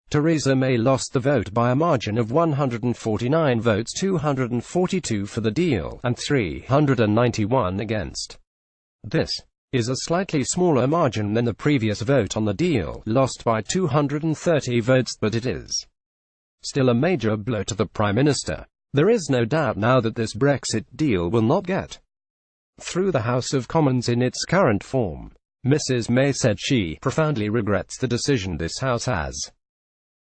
Theresa May lost the vote by a margin of 149 votes, 242 for the deal, and 391 against. This is a slightly smaller margin than the previous vote on the deal, lost by 230 votes, but it is still a major blow to the Prime Minister. There is no doubt now that this Brexit deal will not get through the House of Commons in its current form. Mrs. May said she profoundly regrets the decision this House has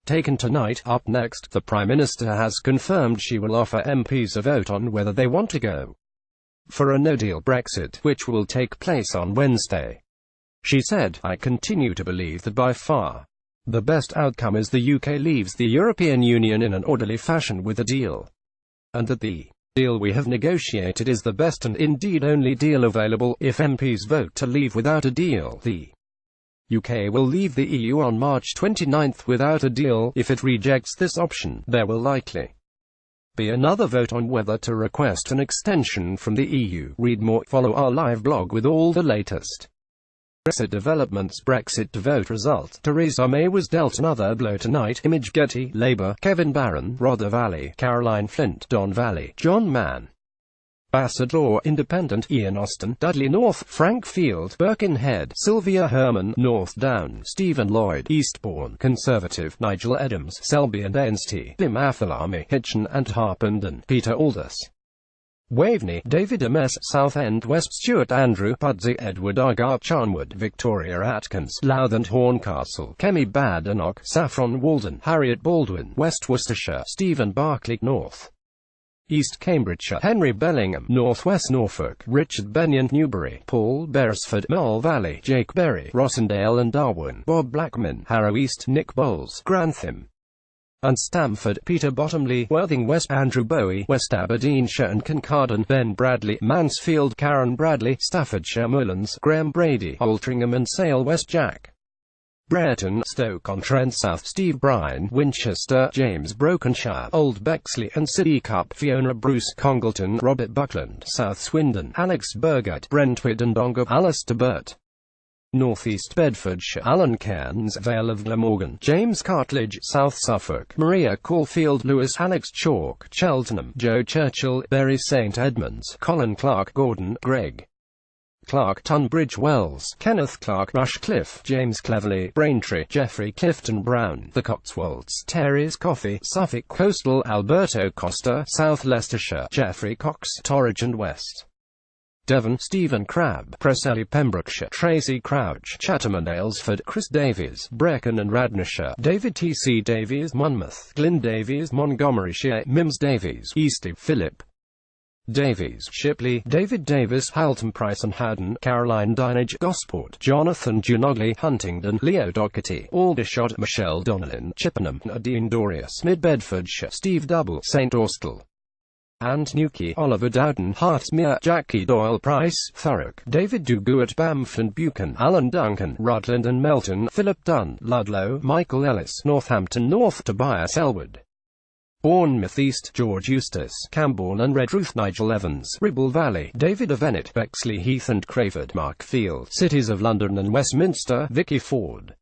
taken tonight. Up next, the Prime Minister has confirmed she will offer MPs a vote on whether they want to go for a no-deal Brexit, which will take place on Wednesday. She said, "I continue to believe that by far the best outcome is the UK leaves the European Union in an orderly fashion with a deal, and that the deal we have negotiated is the best and indeed only deal available. If MPs vote to leave without a deal, the UK will leave the EU on March 29 without a deal. If it rejects this option, there will likely be another vote on whether to request an extension from the EU. Read more. Follow our live blog with all the latest Brexit developments. Brexit to vote result. Theresa May was dealt another blow tonight. Image Getty. Labour, Kevin Barron, Rhondda Valley, Caroline Flint, Don Valley, John Mann, Bassetlaw, Independent, Ian Austin, Dudley North, Frank Field, Birkenhead, Sylvia Herman, North Down, Stephen Lloyd, Eastbourne, Conservative, Nigel Adams, Selby and Ainsty, Lim Athalami, Hitchin and Harpenden, Peter Aldous, Waveney, David Ames, Southend West, Stuart Andrew, Pudsey, Edward Argar, Charnwood, Victoria Atkins, Louth and Horncastle, Kemi Badenoch, Saffron Walden, Harriet Baldwin, West Worcestershire, Stephen Barclay, North East Cambridgeshire, Henry Bellingham, North West Norfolk, Richard Benyon, Newbury, Paul Beresford, Mull Valley, Jake Berry, Rossendale and Darwin, Bob Blackman, Harrow East, Nick Bowles, Grantham and Stamford, Peter Bottomley, Worthing West, Andrew Bowie, West Aberdeenshire and Kincardine, Ben Bradley, Mansfield, Karen Bradley, Staffordshire, Mullins, Graham Brady, Altrincham and Sale West, Jack Brereton, Stoke-on-Trent South, Steve Bryan, Winchester, James Brokenshire, Old Bexley and Sidcup, Fiona Bruce, Congleton, Robert Buckland, South Swindon, Alex Burgett, Brentwood and Ongar, Alistair Burt, North East Bedfordshire, Alan Cairns, Vale of Glamorgan, James Cartledge, South Suffolk, Maria Caulfield, Lewis, Alex Chalk, Cheltenham, Joe Churchill, Bury St Edmunds, Colin Clark, Gordon, Greg Clark, Tunbridge Wells, Kenneth Clark, Rushcliffe, James Cleverley, Braintree, Geoffrey Clifton Brown, The Cotswolds, Terry's Coffee, Suffolk Coastal, Alberto Costa, South Leicestershire, Geoffrey Cox, Torridge and West Devon, Stephen Crabb, Preseli Pembrokeshire, Tracy Crouch, Chatham and Aylesford, Chris Davies, Brecon and Radnorshire, David T.C. Davies, Monmouth, Glyn Davies, Montgomeryshire, Mims Davies, Eastley, Philip Davies, Shipley, David Davis, Halton Price and Howden, Caroline Dinage, Gosport, Jonathan Junogley, Huntingdon, Leo Doherty, Aldershot, Michelle Donnellan, Chippenham, Nadine Dorius, Mid-Bedfordshire, Steve Double, St Austell and Newquay, Oliver Dowden, Hertfordshire, Jackie Doyle Price, Thurrock, David Duguid, Banff and Buchan, Alan Duncan, Rutland and Melton, Philip Dunn, Ludlow, Michael Ellis, Northampton North, Tobias Elwood, Bournemouth East, George Eustace, Camborne and Redruth, Nigel Evans, Ribble Valley, David Avenett, Bexley Heath and Crayford, Mark Field, Cities of London and Westminster, Vicky Ford,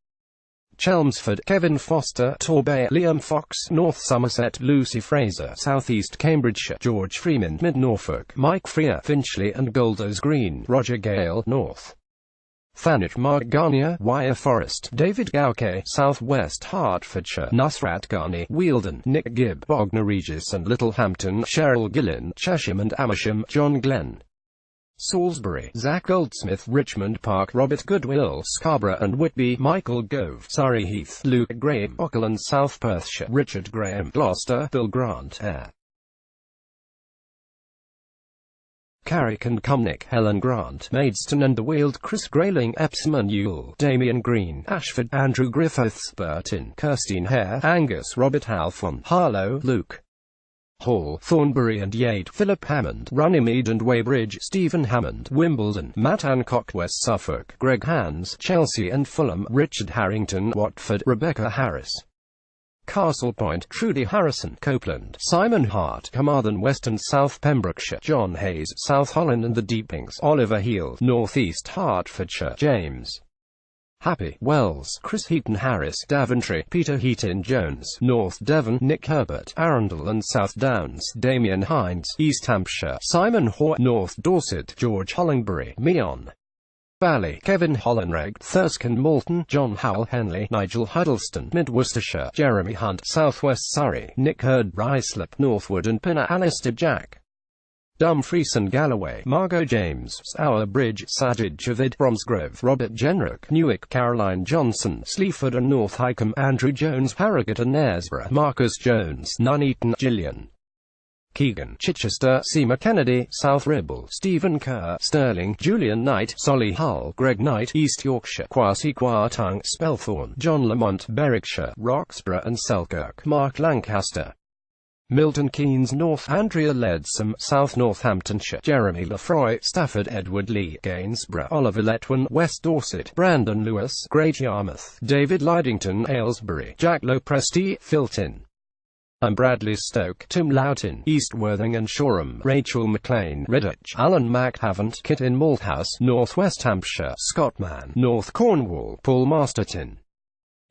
Chelmsford, Kevin Foster, Torbay, Liam Fox, North Somerset, Lucy Fraser, South East Cambridgeshire, George Freeman, Mid Norfolk, Mike Freer, Finchley and Golders Green, Roger Gale, North Thanet, Mark Garnier, Wyre Forest, David Gauke, South West Hertfordshire, Nusrat Ghani, Wealden, Nick Gibb, Bognor Regis and Littlehampton, Cheryl Gillen, Chesham and Amersham, John Glenn, Salisbury, Zach Goldsmith, Richmond Park, Robert Goodwill, Scarborough and Whitby, Michael Gove, Surrey Heath, Luke Graham, Auckland, South Perthshire, Richard Graham, Gloucester, Bill Grant, Ayr, Carrick and Cumnock, Helen Grant, Maidstone and the Weald, Chris Grayling, Epsom and Ewell, Damian Green, Ashford, Andrew Griffiths, Burton, Kirstine Hare, Angus, Robert Halfon, Harlow, Luke Hall, Thornbury and Yate, Philip Hammond, Runnymede and Weybridge, Stephen Hammond, Wimbledon, Matt Hancock, West Suffolk, Greg Hands, Chelsea and Fulham, Richard Harrington, Watford, Rebecca Harris, Castle Point, Trudy Harrison, Copeland, Simon Hart, Carmarthen West and South Pembrokeshire, John Hayes, South Holland and the Deepings, Oliver Heald, North East Hertfordshire, James Happy, Wells, Chris Heaton Harris, Daventry, Peter Heaton Jones, North Devon, Nick Herbert, Arundel and South Downs, Damien Hines, East Hampshire, Simon Hoare, North Dorset, George Hollingbury, Meon Valley, Kevin Hollenreg, Thurston Malton, John Howell Henley, Nigel Huddleston, Mid Worcestershire, Jeremy Hunt, Southwest Surrey, Nick Hurd, Ruislip, Northwood and Pinner, Alistair Jack, Dumfries and Galloway, Margot James, Stour Bridge, Sajid Javid, Bromsgrove, Robert Jenrick, Newark, Caroline Johnson, Sleaford and North Hykeham, Andrew Jones, Harrogate and Knaresborough, Marcus Jones, Nuneaton, Gillian Keegan, Chichester, Seamer Kennedy, South Ribble, Stephen Kerr, Stirling, Julian Knight, Solihull, Greg Knight, East Yorkshire, Kwasi Kwartung, Spelthorne, John Lamont, Berwickshire, Roxburgh and Selkirk, Mark Lancaster, Milton Keynes North, Andrea Leadsom, South Northamptonshire, Jeremy Lefroy, Stafford Edward Lee, Gainsborough, Oliver Letwin, West Dorset, Brandon Lewis, Great Yarmouth, David Lydington, Aylesbury, Jack Lopresti, Filton and Bradley Stoke, Tim Loughton, East Worthing and Shoreham, Rachel McLean, Redditch, Alan McHavant, Kit in Malthouse, North West Hampshire, Scottman, North Cornwall, Paul Masterton,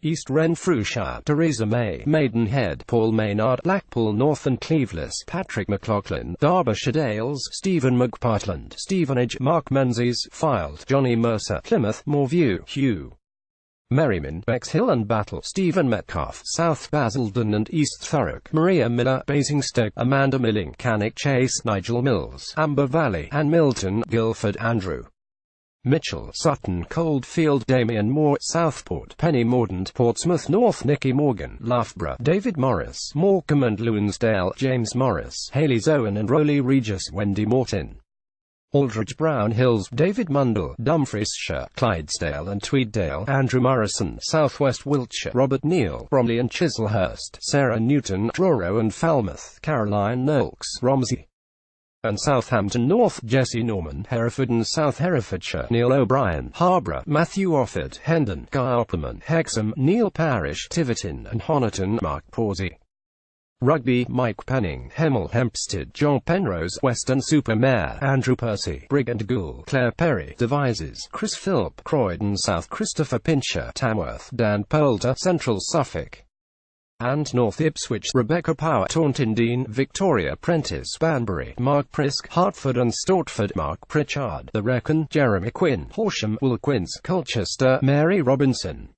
East Renfrewshire, Theresa May, Maidenhead, Paul Maynard, Blackpool North and Cleveless, Patrick McLaughlin, Derbyshire Dales, Stephen McPartland, Stevenage, Mark Menzies, Fylde, Johnny Mercer, Plymouth, Moorview, Hugh Merriman, Bexhill and Battle, Stephen Metcalf, South Basildon and East Thurrock, Maria Miller, Basingstoke, Amanda Milling, Cannock Chase, Nigel Mills, Amber Valley, Anne Milton, Guildford, Andrew Mitchell, Sutton Coldfield, Damian Moore, Southport, Penny Mordaunt, Portsmouth North, Nicky Morgan, Loughborough, David Morris, Morecambe and Lunsdale, James Morris, Haley's Owen and Rowley Regis, Wendy Morton, Aldridge Brown Hills, David Mundell, Dumfriesshire, Clydesdale and Tweeddale, Andrew Morrison, Southwest Wiltshire, Robert Neal, Bromley and Chislehurst, Sarah Newton, Truro and Falmouth, Caroline Noakes, Romsey and Southampton North, Jesse Norman, Hereford and South Herefordshire, Neil O'Brien, Harborough, Matthew Offord, Hendon, Guy Opperman, Hexham, Neil Parish, Tiverton and Honiton, Mark Pawsey, Rugby, Mike Penning, Hemel Hempstead, John Penrose, Weston-super-Mare, Andrew Percy, Brig and Gould, Claire Perry, Devizes, Chris Philp, Croydon South, Christopher Pincher, Tamworth, Dan Poulter, Central Suffolk and North Ipswich, Rebecca Power, Taunton Dean, Victoria Prentice, Banbury, Mark Prisk, Hertford and Stortford, Mark Pritchard, The Wrekin, Jeremy Quinn, Horsham, Will Quince, Colchester, Mary Robinson,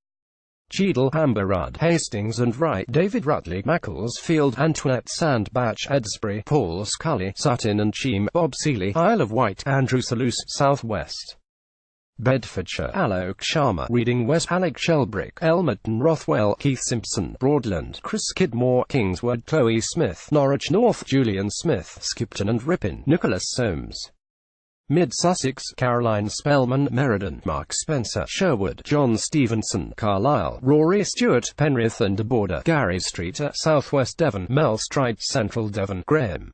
Cheadle, Amber Rudd, Hastings and Wright, David Rutley, Macclesfield, Antoinette Sandbach, Edsbury, Paul Scully, Sutton and Cheam, Bob Seeley, Isle of Wight, Andrew Selous, South West Bedfordshire, Alok Sharma, Reading West, Alec Shelbrick, Elmerton, Rothwell, Keith Simpson, Broadland, Chris Kidmore, Kingswood, Chloe Smith, Norwich North, Julian Smith, Skipton and Ripon, Nicholas Soames, Mid-Sussex, Caroline Spellman, Meriden, Mark Spencer, Sherwood, John Stevenson, Carlisle, Rory Stewart, Penrith and Border, Gary Streeter, South West Devon, Mel Stride, Central Devon, Graham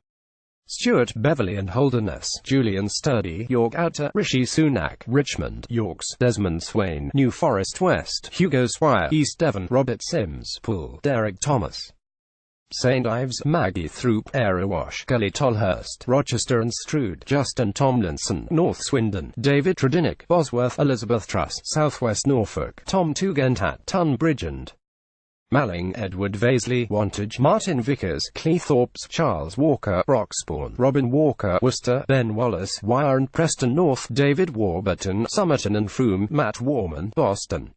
Stewart, Beverley and Holderness, Julian Sturdy, York Outer, Rishi Sunak, Richmond, Yorks, Desmond Swain, New Forest West, Hugo Swire, East Devon, Robert Sims, Poole, Derek Thomas, St Ives, Maggie Throop, Erewash, Gully Tolhurst, Rochester and Strood, Justin Tomlinson, North Swindon, David Tredinnick, Bosworth, Elizabeth Truss, Southwest Norfolk, Tom Tugendhat, Tunbridge and Malling, Edward Vaisley, Wantage, Martin Vickers, Cleethorpes, Charles Walker, Broxbourne, Robin Walker, Worcester, Ben Wallace, Wyre and Preston North, David Warburton, Somerton and Frome, Matt Warman, Boston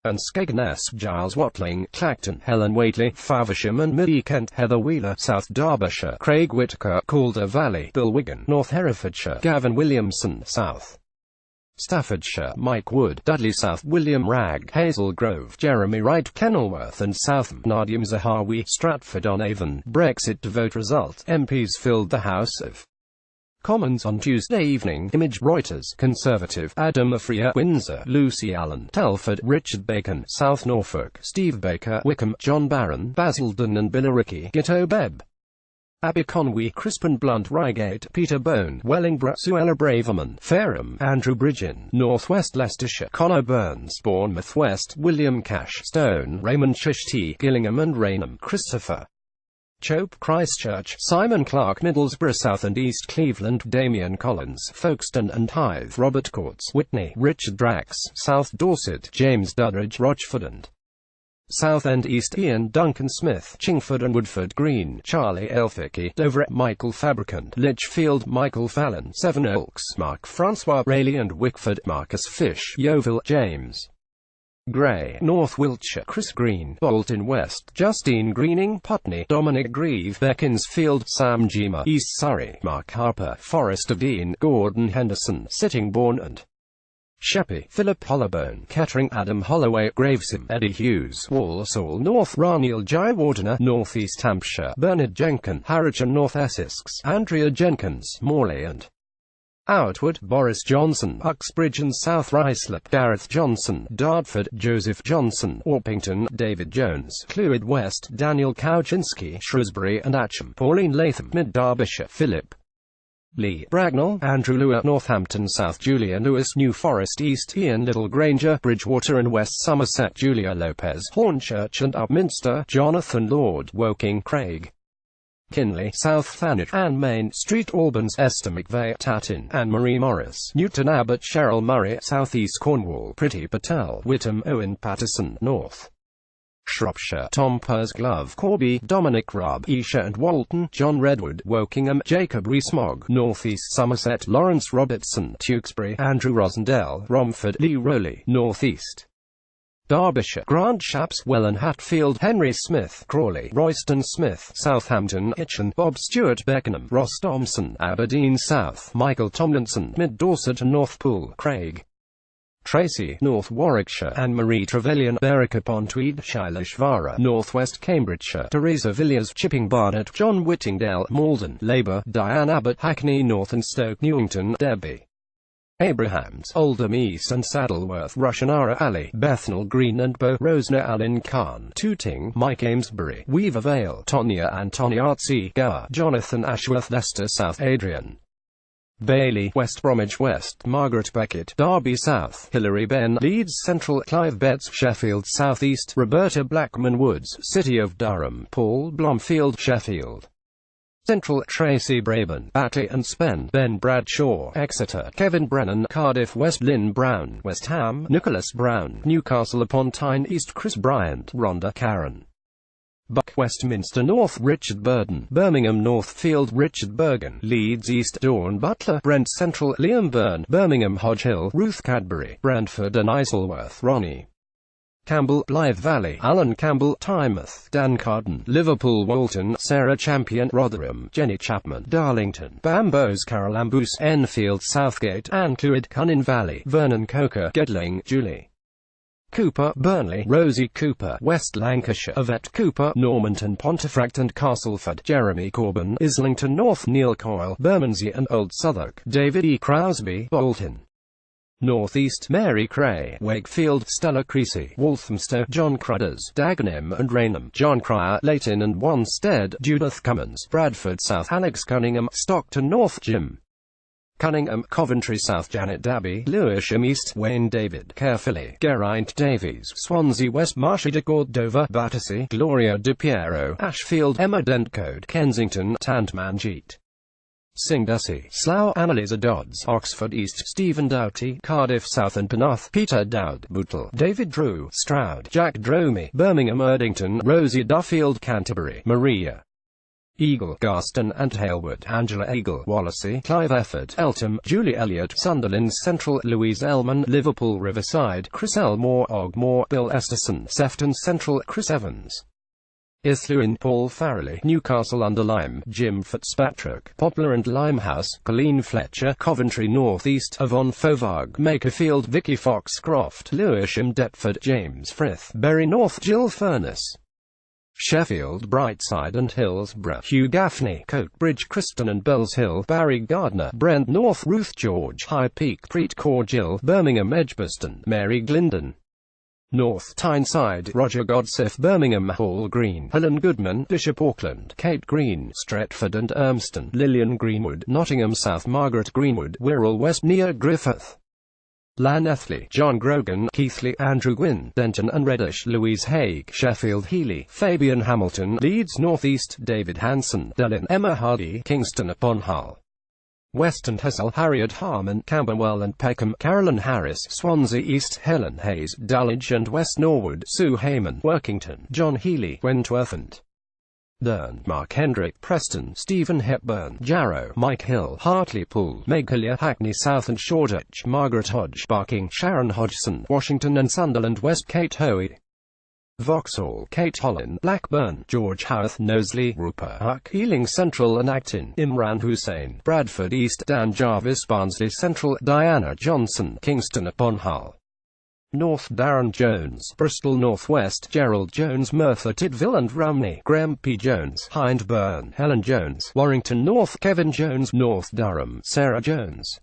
and Skegness, Giles Watling, Clacton, Helen Whately, Faversham and Mid Kent, Heather Wheeler, South Derbyshire, Craig Whitaker, Calder Valley, Bill Wigan, North Herefordshire, Gavin Williamson, South Staffordshire, Mike Wood, Dudley South, William Ragg, Hazel Grove, Jeremy Wright, Kenilworth and Southam, Nadim Zahawi, Stratford-on-Avon. Brexit vote result, MPs filled the House of Commons on Tuesday evening. Image Reuters, Conservative, Adam Afriyie, Windsor, Lucy Allen, Telford, Richard Bacon, South Norfolk, Steve Baker, Wickham, John Barron, Basildon and Billericay, Gitto Bebb, Aberconwy, Crispin Blunt, Reigate, Peter Bone, Wellingborough, Suella Braverman, Fareham, Andrew Bridgen, North West Leicestershire, Connor Burns, Bournemouth West, William Cash, Stone, Raymond Shishti, Gillingham and Raynham, Christopher Chope, Christchurch, Simon Clark, Middlesbrough South and East Cleveland, Damian Collins, Folkestone and Hythe, Robert Courts, Witney, Richard Drax, South Dorset, James Duddridge, Rochford and South and East Ian Duncan Smith, Chingford and Woodford Green, Charlie Elphicky, Dover, Michael Fabricant, Lichfield, Michael Fallon, Seven Oaks, Mark Francois Rayleigh and Wickford, Marcus Fish, Yeovil, James Gray, North Wiltshire, Chris Green, Bolton West, Justine Greening, Putney, Dominic Grieve, Beaconsfield, Sam Gema, East Surrey, Mark Harper, Forest of Dean, Gordon Henderson, Sittingbourne and Sheppey, Philip Hollowbone, Kettering, Adam Holloway, Gravesham, Eddie Hughes, Walsall, North Raniel, Jai Wardener, North East Hampshire, Bernard Jenkin, Harwich and North Essex, Andrea Jenkins, Morley and Outward, Boris Johnson, Uxbridge and South Ruislip, Gareth Johnson, Dartford, Joseph Johnson, Orpington, David Jones, Clwyd West, Daniel Kowczynski, Shrewsbury and Atcham, Pauline Latham, Mid Derbyshire, Philip Lee, Bracknell, Andrew Lewis, Northampton South, Julia Lewis, New Forest East, Ian Little Granger, Bridgewater and West Somerset, Julia Lopez, Hornchurch and Upminster, Jonathan Lord, Woking, Craig Kinley, South Thanet, Anne Main Street, Albans, Esther McVeigh, Tatton, Anne-Marie Morris, Newton Abbot, Cheryl Murray, South East Cornwall, Priti Patel, Whittam, Owen Patterson, North Shropshire, Tom Pursglove, Corby, Dominic Rubb, Esher and Walton, John Redwood, Wokingham, Jacob Rees-Mogg, North East Somerset, Lawrence Robertson, Tewkesbury, Andrew Rosendale, Romford, Lee Rowley, North East Derbyshire, Grant Shapps, Welland Hatfield, Henry Smith, Crawley, Royston Smith, Southampton, Itchen, Bob Stewart, Beckenham, Ross Thompson, Aberdeen South, Michael Tomlinson, Mid Dorset and Northpool, Craig Tracy, North Warwickshire, Anne-Marie Trevelyan, Berwick upon Tweed, Shileshvara, North West Cambridgeshire, Teresa Villiers, Chipping Barnet, John Whittingdale, Malden, Labour, Diane Abbott, Hackney North and Stoke Newington, Debbie Abrahams, Oldham East and Saddleworth, Rushanara Alley, Bethnal Green and Bow, Rosner Allen Khan, Tooting, Mike Amesbury, Weaver Vale, Tonya Antoniazzi, Gower, Jonathan Ashworth, Leicester South, Adrian Bailey, West Bromwich West, Margaret Beckett, Derby South, Hilary Benn, Leeds Central, Clive Betts, Sheffield South East, Roberta Blackman Woods, City of Durham, Paul Blomfield, Sheffield Central, Tracy Braben, Batley and Spen, Ben Bradshaw, Exeter, Kevin Brennan, Cardiff West, Lynn Brown, West Ham, Nicholas Brown, Newcastle upon Tyne East, Chris Bryant, Rhonda Karen Buck, Westminster North, Richard Burden, Birmingham Northfield, Richard Bergen, Leeds East, Dawn Butler, Brent Central, Liam Byrne, Birmingham Hodge Hill, Ruth Cadbury, Brentford and Isleworth, Ronnie Campbell, Blythe Valley, Alan Campbell, Tynemouth, Dan Carden, Liverpool Walton, Sarah Champion, Rotherham, Jenny Chapman, Darlington, Bambos, Carol Ambus, Enfield, Southgate, Anne Clwyd, Cunnin Valley, Vernon Coker, Gedling, Julie Cooper, Burnley, Rosie Cooper, West Lancashire, Yvette Cooper, Normanton, Pontefract and Castleford, Jeremy Corbin, Islington North, Neil Coyle, Bermondsey and Old Southwark, David E. Crosby, Bolton North East, Mary Cray, Wakefield, Stella Creasy, Walthamstow, John Crudders, Dagenham and Rainham, John Cryer, Leighton and Wanstead, Judith Cummins, Bradford South, Alex Cunningham, Stockton North, Jim Cunningham, Coventry South, Janet Dabby, Lewisham East, Wayne David, Carefully, Geraint Davies, Swansea West, Marcia de Cordova, Battersea, Gloria De Piero, Ashfield, Emma Dentcode, Kensington, Tantmanjeet Singdussie, Slough, Annalisa Dodds, Oxford East, Stephen Doughty, Cardiff South and Penarth, Peter Dowd, Bootle, David Drew, Stroud, Jack Dromey, Birmingham Erdington, Rosie Duffield, Canterbury, Maria Eagle, Garston and Halewood, Angela Eagle, Wallasey, Clive Efford, Eltham, Julie Elliott, Sunderland Central, Louise Elman, Liverpool Riverside, Chris Elmore, Ogmore, Bill Esterson, Sefton Central, Chris Evans Islwyn, Paul Farrelly, Newcastle under Lyme, Jim Fitzpatrick, Poplar and Limehouse, Colleen Fletcher, Coventry North East, Yvonne Fovag, Makerfield, Vicky Foxcroft, Lewisham Deptford, James Frith, Bury North, Jill Furness, Sheffield, Brightside and Hillsborough, Hugh Gaffney, Coatbridge, Criston and Bells Hill, Barry Gardner, Brent North, Ruth George, High Peak, Preet Kaur Gill, Birmingham Edgbaston, Mary Glindon, North Tyneside, Roger Godseth, Birmingham Hall Green, Helen Goodman, Bishop Auckland, Kate Green, Stretford and Urmston, Lillian Greenwood, Nottingham South, Margaret Greenwood, Wirral West, Nia Griffith. Llanelli, John Grogan, Keighley, Andrew Gwynn, Denton and Reddish, Louise Haig, Sheffield Heeley, Fabian Hamilton, Leeds North East, David Hanson, Dellin, Emma Hardy, Kingston upon Hull, Weston Hessel, Harriet Harman, Camberwell and Peckham, Carolyn Harris, Swansea East, Helen Hayes, Dulwich and West Norwood, Sue Heyman, Workington, John Healy, Wentworth and Durn, Mark Hendrick, Preston, Stephen Hepburn, Jarrow, Mike Hill, Hartlepool, Meghallia, Hackney South and Shoreditch, Margaret Hodge, Barking, Sharon Hodgson, Washington and Sunderland West, Kate Hoey, Vauxhall, Kate Holland, Blackburn, George Howarth, Knowsley, Rupert Huck, Ealing Central and Acton, Imran Hussain, Bradford East, Dan Jarvis, Barnsley Central, Diana Johnson, Kingston upon Hull North, Darren Jones, Bristol North West, Gerald Jones, Merthyr Tydfil and Rumney, Graham P. Jones, Hindburn, Helen Jones, Warrington North, Kevin Jones, North Durham, Sarah Jones,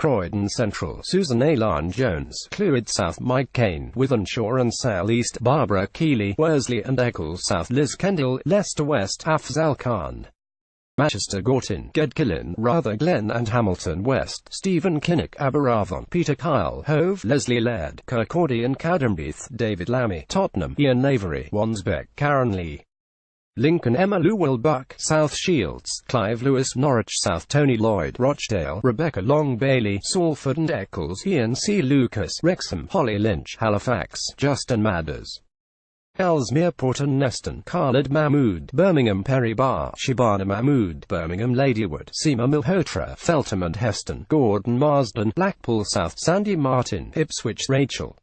Croydon Central, Susan Alan Jones, Clwyd South, Mike Kane, Wythenshawe and Sale East, Barbara Keeley, Worsley and Eccles South, Liz Kendall, Leicester West, Afzal Khan, Manchester Gortin, Gedkillin, Rather Glen and Hamilton West, Stephen Kinnock, Aberavon, Peter Kyle, Hove, Leslie Laird, Kirkcaldy and Cowdenbeath, David Lammy, Tottenham, Ian Lavery, Wansbeck, Karen Lee, Lincoln, Emma Llewell Buck, South Shields, Clive Lewis, Norwich South, Tony Lloyd, Rochdale, Rebecca Long Bailey, Salford and Eccles, Ian C. Lucas, Wrexham, Holly Lynch, Halifax, Justin Madders, Ellesmere Port and Neston, Khalid Mahmood, Birmingham Perry Bar, Shibana Mahmood, Birmingham Ladywood, Seema Malhotra, Feltham and Heston, Gordon Marsden, Blackpool South, Sandy Martin, Ipswich Rachel,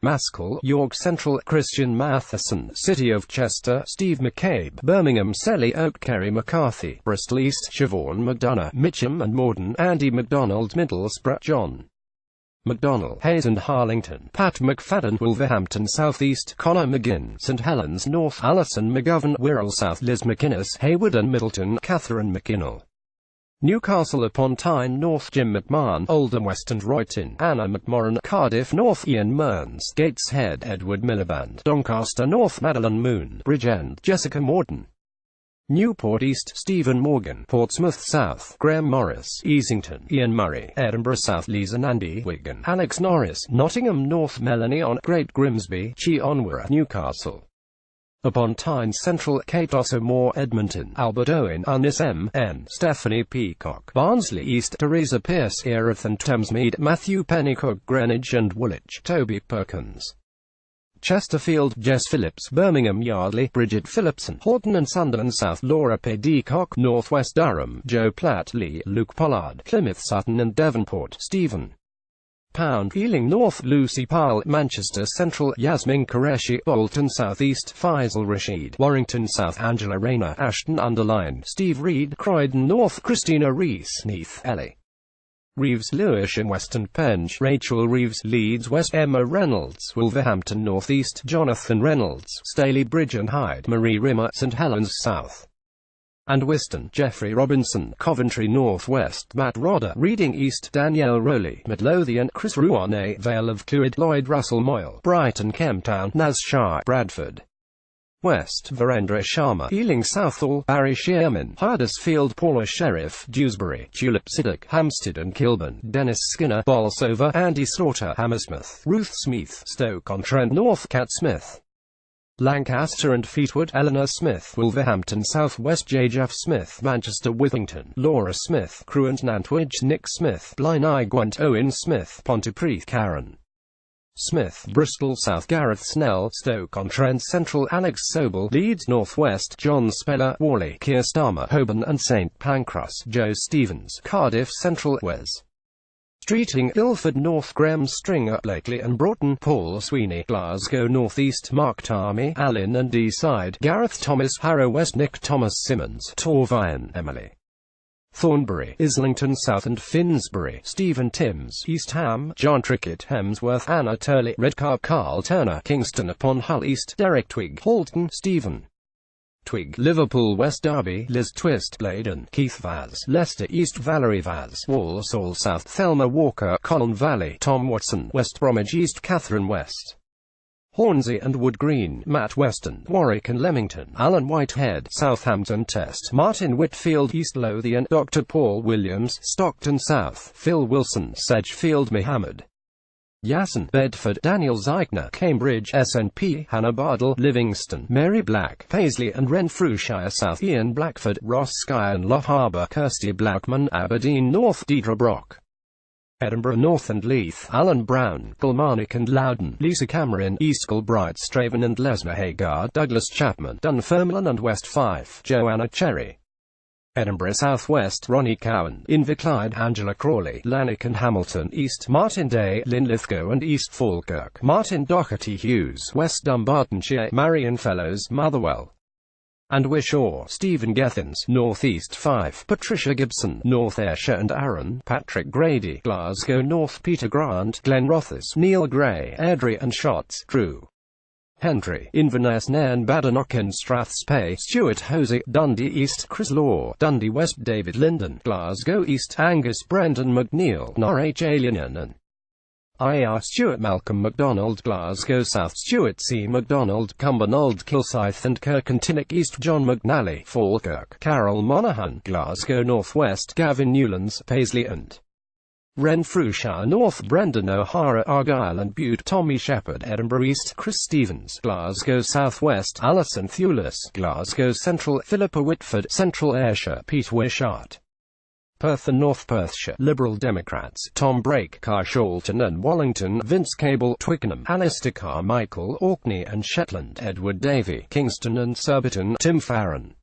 Maskell, York Central, Christian Matheson, City of Chester, Steve McCabe, Birmingham Selly Oak, Kerry McCarthy, Bristol East, Siobhan McDonough, Mitcham and Morden, Andy MacDonald, Middlesbrough, John McDonnell, Hayes and Harlington, Pat McFadden, Wolverhampton South East, Connor McGinn, St Helens North, Alison McGovern, Wirral South, Liz McInnes, Hayward and Middleton, Catherine McKinnell, Newcastle upon Tyne North, Jim McMahon, Oldham West and Royton, Anna McMorran, Cardiff North, Ian Mearns, Gateshead, Edward Miliband, Doncaster North, Madeline Moon, Bridgend, Jessica Morden, Newport East, Stephen Morgan, Portsmouth South, Graham Morris, Easington, Ian Murray, Edinburgh South, Lisa Nandy, Wigan, Alex Norris, Nottingham North, Melanie on, Great Grimsby, Chi Onwara, Newcastle upon Tyne Central, Kate Ossomore, Edmonton, Albert Owen, Unis M. N., Stephanie Peacock, Barnsley East, Teresa Pierce, Erith and Thamesmead, Matthew Pennycook, Greenwich and Woolwich, Toby Perkins, Chesterfield, Jess Phillips, Birmingham Yardley, Bridget Phillipson, Horton and Sunderland South, Laura Peacock, North West Durham, Joe Platt Lee, Luke Pollard, Plymouth Sutton and Devonport, Stephen Pound, Ealing North, Lucy Powell, Manchester Central, Yasmin Qureshi, Bolton South East, Faisal Rashid, Warrington South, Angela Rayner, Ashton Underline, Steve Reed, Croydon North, Christina Rees, Neath, Ellie Reeves, Lewisham West and Penge, Rachel Reeves, Leeds West, Emma Reynolds, Wolverhampton North East, Jonathan Reynolds, Staley Bridge and Hyde, Marie Rimmer, St Helens South and Wiston, Jeffrey Robinson, Coventry North West, Matt Rodder, Reading East, Danielle Rowley, Midlothian, Chris Ruane, Vale of Clwyd, Lloyd Russell Moyle, Brighton Kemptown, Naz Shah, Bradford West, Virendra Sharma, Ealing Southall, Barry Shearman, Huddersfield, Paula Sheriff, Dewsbury, Tulip Siddock, Hampstead and Kilburn, Dennis Skinner, Bolsover, Andy Slaughter, Hammersmith, Ruth Smith, Stoke-on-Trent North, Cat Smith, Lancaster and Fleetwood, Eleanor Smith, Wolverhampton South West, J. Jeff Smith, Manchester Withington, Laura Smith, Crewe and Nantwich, Nick Smith, Blaenau Gwent, Owen Smith, Pontypridd, Karen Smith, Bristol South, Gareth Snell, Stoke-on-Trent Central, Alex Sobel, Leeds North West, John Speller, Worley, Keir Starmer, Holborn and St Pancras, Joe Stevens, Cardiff Central, Wes Streeting, Ilford North, Graham Stringer, Blakely and Broughton, Paul Sweeney, Glasgow North East, Mark Tarmy, Allen and Deeside, Gareth Thomas, Harrow West, Nick Thomas Simmons, Torvion, Emily Thornbury, Islington South and Finsbury, Stephen Timms, East Ham, John Trickett, Hemsworth, Anna Turley, Redcar, Carl Turner, Kingston upon Hull East, Derek Twigg, Halton, Stephen Twigg, Liverpool West Derby, Liz Twist, Bladen, Keith Vaz, Leicester East, Valerie Vaz, Walsall South, Thelma Walker, Colne Valley, Tom Watson, West Bromwich East, Catherine West, Hornsey and Wood Green, Matt Weston, Warwick and Leamington, Alan Whitehead, Southampton Test, Martin Whitfield, East Lothian, Dr. Paul Williams, Stockton South, Phil Wilson, Sedgefield, Mohammed Yassin, Bedford, Daniel Zeichner, Cambridge, SNP, Hannah Bardell, Livingston, Mary Black, Paisley and Renfrewshire South, Ian Blackford, Ross Skye and Lough Harbour, Kirsty Blackman, Aberdeen North, Deidre Brock, Edinburgh North and Leith, Alan Brown, Kilmarnock and Loudon, Lisa Cameron, East Kilbride, Straven and Lesnar Hagar, Douglas Chapman, Dunfermline and West Fife, Joanna Cherry, Edinburgh South West, Ronnie Cowan, Inverclyde, Angela Crawley, Lanark and Hamilton East, Martin Day, Linlithgow and East Falkirk, Martin Doherty Hughes, West Dumbartonshire, Marion Fellows, Motherwell and Wishaw, Stephen Gethins, North East 5, Patricia Gibson, North Ayrshire and Arran, Patrick Grady, Glasgow North, Peter Grant, Glen Rothes, Neil Gray, Airdrie and Shotts, Drew Hendry, Inverness Nairn, Badenoch and Strathspey, Stuart Hosey, Dundee East, Chris Law, Dundee West, David Linden, Glasgow East, Angus Brendan McNeil, Norwich Alienan and IR Stuart Malcolm MacDonald, Glasgow South, Stuart C. MacDonald, Cumbernauld, Kilsyth and Kirkintilloch East, John McNally, Falkirk, Carol Monaghan, Glasgow North West, Gavin Newlands, Paisley and Renfrewshire North, Brendan O'Hara, Argyll and Bute, Tommy Shepherd, Edinburgh East, Chris Stevens, Glasgow South West, Alison Thewlis, Glasgow Central, Philippa Whitford, Central Ayrshire, Pete Wishart, Perth and North Perthshire, Liberal Democrats, Tom Brake, Carshalton and Wallington, Vince Cable, Twickenham, Alistair Carmichael, Orkney and Shetland, Edward Davey, Kingston and Surbiton, Tim Farron,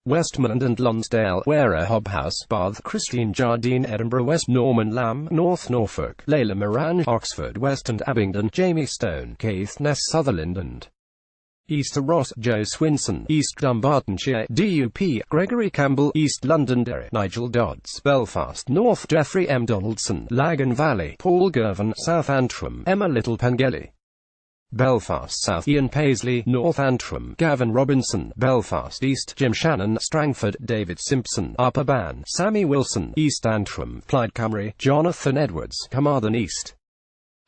Westmorland and Lonsdale, Ware Hobhouse, Bath, Christine Jardine, Edinburgh West, Norman Lamb, North Norfolk, Layla Moran, Oxford West and Abingdon, Jamie Stone, Caithness, Sutherland and East Ross, Joe Swinson, East Dumbartonshire, DUP, Gregory Campbell, East Londonderry, Nigel Dodds, Belfast North, Geoffrey M. Donaldson, Lagan Valley, Paul Girvan, South Antrim, Emma Little Pengelly, Belfast South, Ian Paisley, North Antrim, Gavin Robinson, Belfast East, Jim Shannon, Strangford, David Simpson, Upper Bann, Sammy Wilson, East Antrim, Clyde Cymru, Jonathan Edwards, Carmarthen East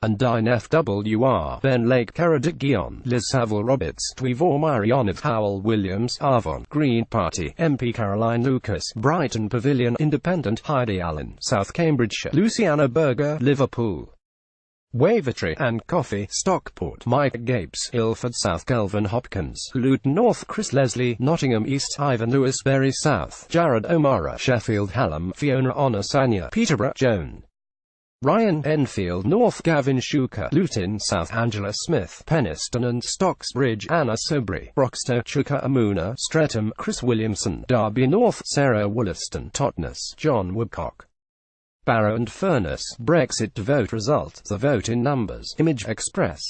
and Dine FWR, Ben Lake, Ceredigion, Liz Saville Roberts, Tweevor Marioniv, Howell Williams, Avon, Green Party, MP Caroline Lucas, Brighton Pavilion, Independent, Heidi Allen, South Cambridgeshire, Luciana Berger, Liverpool, Wavertree and Coffee, Stockport, Mike Gapes, Ilford South, Kelvin Hopkins, Luton North, Chris Leslie, Nottingham East, Ivan Lewis, Bury South, Jared O'Mara, Sheffield Hallam, Fiona Onasanya, Peterborough, Joan Ryan, Enfield North, Gavin Shuker, Luton South, Angela Smith, Penistone and Stocksbridge, Anna Sobry, Broxtowe, Chuka Amuna, Streatham, Chris Williamson, Derby North, Sarah Wollaston, Totnes, John Woodcock, Barrow and Furness. Brexit to vote result, the vote in numbers, Image Express.